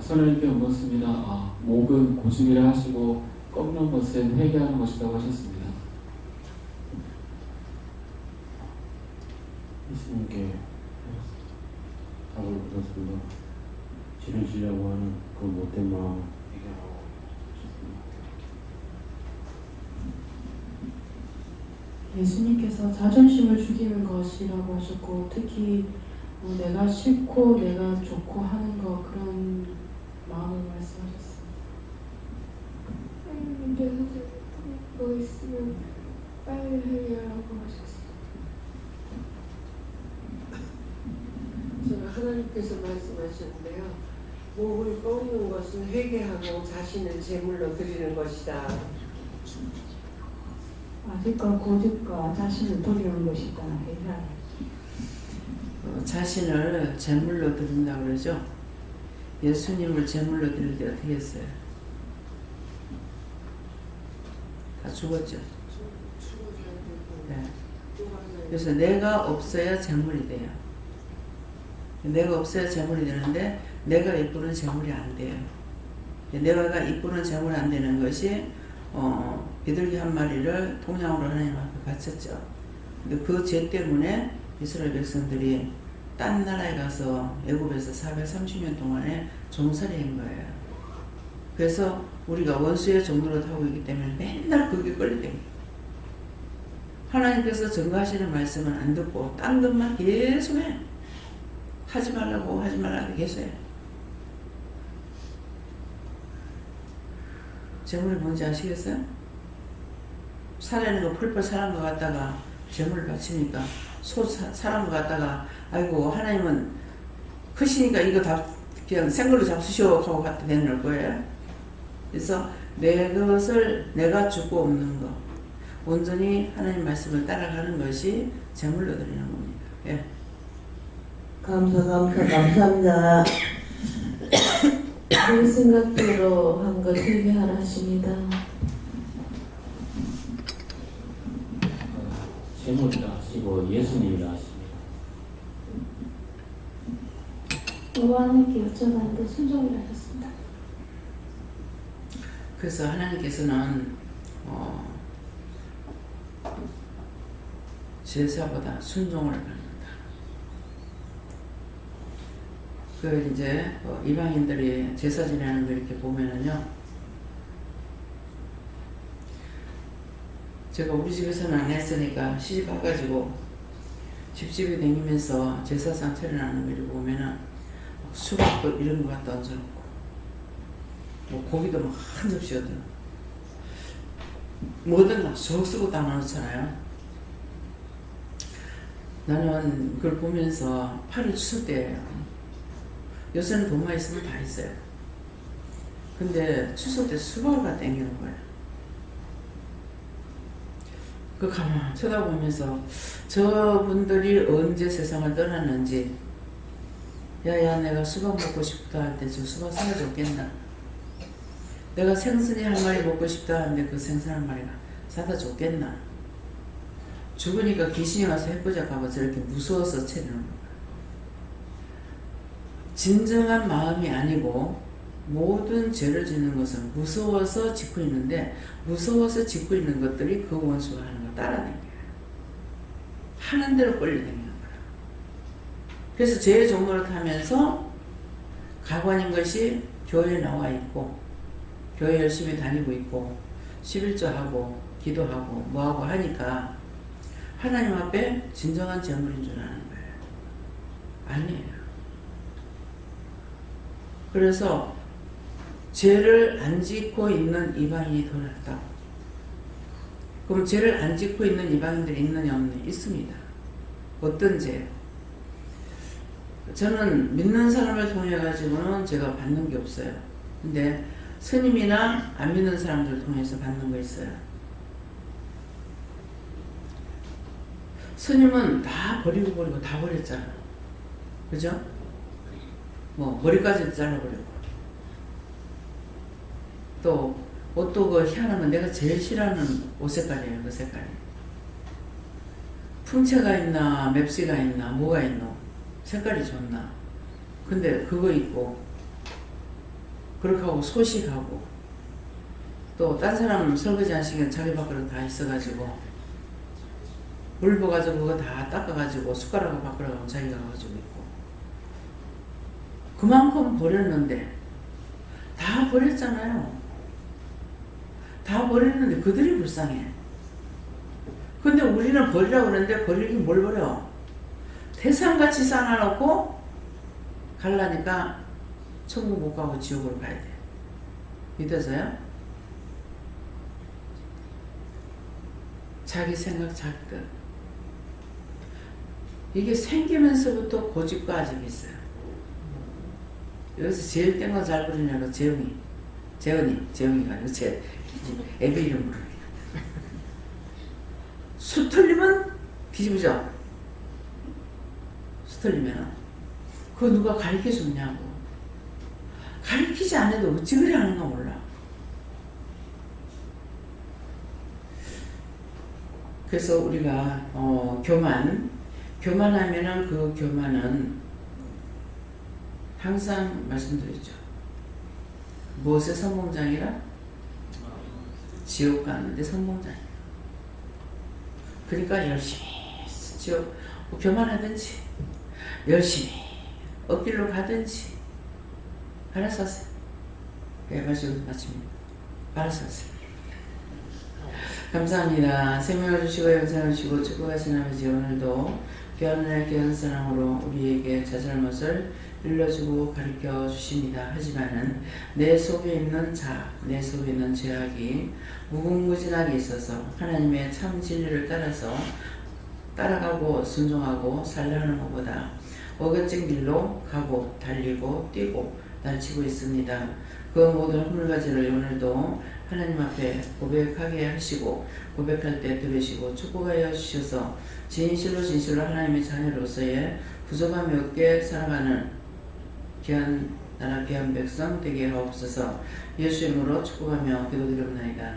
선생님께 묻습니다. 목은 고집이라 하시고 꺾는 것은 회개하는 것이라고 하셨습니다. 예수님께 답을 묻었습니다. 지르시려고 하는 그 못된 마음 해결하고 하셨습니다. 예수님께서 자존심을 죽이는 것이라고 하셨고 특히 내가 싫고 내가 좋고 하는 거 그런 마음을 말씀하셨습니다. 하나님께서 뭐 있으면 빨리 해결하라고 하셨어요. 저는 하나님께서 말씀하셨는데요. 목을 꺾는 것은 회개하고 자신을 제물로 드리는 것이다. 아직과 고집과 자신을 돌리는 것이다. 자신을 제물로 드린다고 그러죠. 예수님을 제물로 드릴 때 어떻게 했어요? 다 죽었죠. 네. 그래서 내가 없어야 제물이 돼요. 내가 없어야 제물이 되는데 내가 이끄는 제물이 안 돼요. 내가 이끄는 제물이 안 되는 것이 비둘기 한 마리를 통양으로 하나님 앞에 바쳤죠. 근데 그 죄 때문에 이스라엘 백성들이 딴 나라에 가서 애굽에서 430년 동안에 종살이인 거예요. 그래서 우리가 원수의 종로를 타고 있기 때문에 맨날 거기에 끌리게 됩니다. 하나님께서 증거하시는 말씀은 안 듣고 딴 것만 계속 해. 하지 말라고 계속 해. 재물이 뭔지 아시겠어요? 살아있는 거 펄펄 살아난 거 갖다가 재물을 바치니까 살아난 거 갖다가 아이고 하나님은 크시니까 이거 다 그냥 생걸로 잡수시오 하고 갖다 내놓을 거예요. 그래서 내 것을 내가 주고 없는 거 온전히 하나님 말씀을 따라가는 것이 제물로 드리는 겁니다. 예. 감사합니다. 내 생각대로 한 것 회개하라 하십니다. 제물이라 하시고 예수님이라 하십니다. 하나님께 여쭤봤는데 순종이라 하셨습니다. 그래서 하나님께서는 제사보다 순종을 받는다. 그 이제 이방인들이 제사 지내는 거 이렇게 보면은요, 제가 우리 집에서는 안 했으니까 시집 가가지고 집집에 다니면서 제사상 차려나는 거 이렇게 보면은 수박 이런 거 갖다 얹어놓고 뭐 고기도 막 한 접시 얻어 뭐든 막 쑥 쓰고 다 넣어놓잖아요. 나는 그걸 보면서 8월 추석 때예요. 요새는 돈만 있으면 다 있어요. 근데 추석 때 수박을 갖다 땡기는 거예요. 그 가만 쳐다보면서 저분들이 언제 세상을 떠났는지, 야야 내가 수박 먹고 싶다 할 때 저 수박 사다 줬겠나? 내가 생선이 한 마리 먹고 싶다 하는데 그 생선 한 마리가 사다 줬겠나? 죽으니까 귀신이 와서 해보자고 저렇게 무서워서 채는 거야. 진정한 마음이 아니고 모든 죄를 짓는 것은 무서워서 짓고 있는데, 무서워서 짓고 있는 것들이 그 원수가 하는 거 따라다녀요. 하는 대로 끌려다니는 거야. 그래서 죄의 종로를 타면서 가관인 것이 교회에 나와 있고, 교회 열심히 다니고 있고 11조하고 기도하고 뭐하고 하니까 하나님 앞에 진정한 제물인 줄 아는 거예요. 아니에요. 그래서 죄를 안 짓고 있는 이방인이 더 낫다. 그럼 죄를 안 짓고 있는 이방인들이 있느냐 없느냐? 있습니다. 어떤 죄? 저는 믿는 사람을 통해 가지고는 제가 받는 게 없어요. 근데 스님이나 안 믿는 사람들 통해서 받는 거 있어요. 스님은 다 버리고 다 버렸잖아. 그죠? 뭐 머리까지 잘라버리고, 또 옷도 그 희한한 건 내가 제일 싫어하는 옷 색깔이에요. 그 색깔이 풍채가 있나 맵시가 있나 뭐가 있노, 색깔이 좋나. 근데 그거 입고 그렇게 하고 소식하고, 또 딴 사람 설거지 한 시간 자기 밖으로 다 있어가지고 물 부어가지고 그거 다 닦아가지고 숟가락을 밖으로 가면 자기가 가지고 있고, 그만큼 버렸는데 다 버렸잖아요. 다 버렸는데 그들이 불쌍해. 근데 우리는 버리라고 그러는데 버리긴 뭘 버려? 태산같이 쌓아놓고 갈라니까 천국 못 가고 지옥으로 가야 돼. 믿어져요? 자기 생각 자기 뜻. 이게 생기면서부터 고집과 아집이 있어요. 여기서 제일 뗀 거 잘 부르냐고 재은이가 아니고 제 애비 이름 부르니까. 수 틀리면 뒤집어져. 수 틀리면 그거 누가 가르쳐 줬냐고. 가르치지 않아도 어찌 그래 하는가 몰라. 그래서 우리가 교만하면은 그 교만은 항상 말씀드렸죠. 무엇의 선봉장이라? 지옥 가는데 선봉장이야. 그러니까 열심히 지옥 교만하든지 열심히 어길로 가든지 알아서 하세요. 예, 말씀 마칩니다. 알아서 하세요. 감사합니다. 생명을 주시고 영생을 주시고 축복하신 아버지, 오늘도 귀한 은혜 귀한 사랑으로 우리에게 자잘못을 일러주고 가르쳐 주십니다. 하지만은 내 속에 있는 내 속에 있는 죄악이 무궁무진하게 있어서 하나님의 참 진리를 따라가고 순종하고 살려하는 것보다 어긋진 길로 가고 달리고 뛰고 날치고 있습니다. 그 모든 훌가지를 오늘도 하나님 앞에 고백하게 하시고 고백할 때 들으시고 축복하여 주셔서 진실로 하나님의 자녀로서의 부족함이 없게 살아가는 귀한 나라 귀한 백성 되게 하옵소서. 예수 이름으로 축복하며 기도드립니다.